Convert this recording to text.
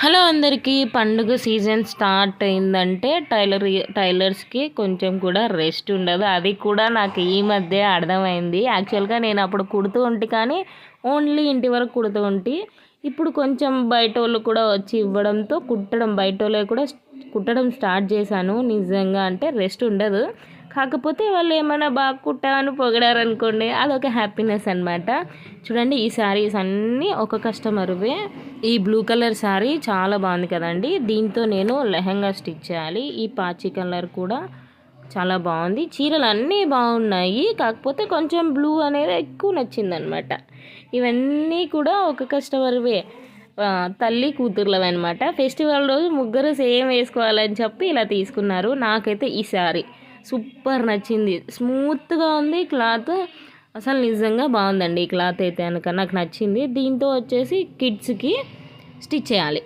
Hello అందరికీ. పండుగ season start అయిందంటే టైలర్స్కి కొంచెం కూడా రెస్ట్ ఉండదు. అది కూడా నాకు ఈ మధ్య అర్థమైంది. యాక్చువల్గా నేను అప్పుడు కుడుతూ ఉంటే కానీ ఓన్లీ ఇంటి వరకు కుడుతూ ఉంటే, ఇప్పుడు కొంచెం బయట వాళ్ళు కూడా వచ్చి ఇవ్వడంతో బయట వాళ్ళే కూడా కుట్టడం స్టార్ట్ చేశాను. నిజంగా అంటే రెస్ట్ ఉండదు. కాకపోతే వాళ్ళు ఏమైనా బాగా కుట్టామని పొగిడారనుకోండి, అదొక హ్యాపీనెస్ అనమాట. చూడండి, ఈ శారీస్ అన్నీ ఒక కస్టమర్వే. ఈ బ్లూ కలర్ శారీ చాలా బాగుంది కదండి. దీంతో నేను లెహంగా స్టిచ్ చేయాలి. ఈ పాచి కలర్ కూడా చాలా బాగుంది. చీరలు అన్నీ బాగున్నాయి, కాకపోతే కొంచెం బ్లూ అనేది ఎక్కువ నచ్చిందనమాట. ఇవన్నీ కూడా ఒక కస్టమర్వే, తల్లి కూతుర్లవి అనమాట. ఫెస్టివల్ రోజు ముగ్గురు సేమ్ వేసుకోవాలని చెప్పి ఇలా తీసుకున్నారు. నాకైతే ఈ శారీ సూపర్ నచ్చింది. స్మూత్గా ఉంది క్లాత్, అసలు నిజంగా బాగుందండి. ఈ క్లాత్ అయితే కనుక నాకు నచ్చింది. దీంతో వచ్చేసి కిడ్స్కి స్టిచ్ చేయాలి.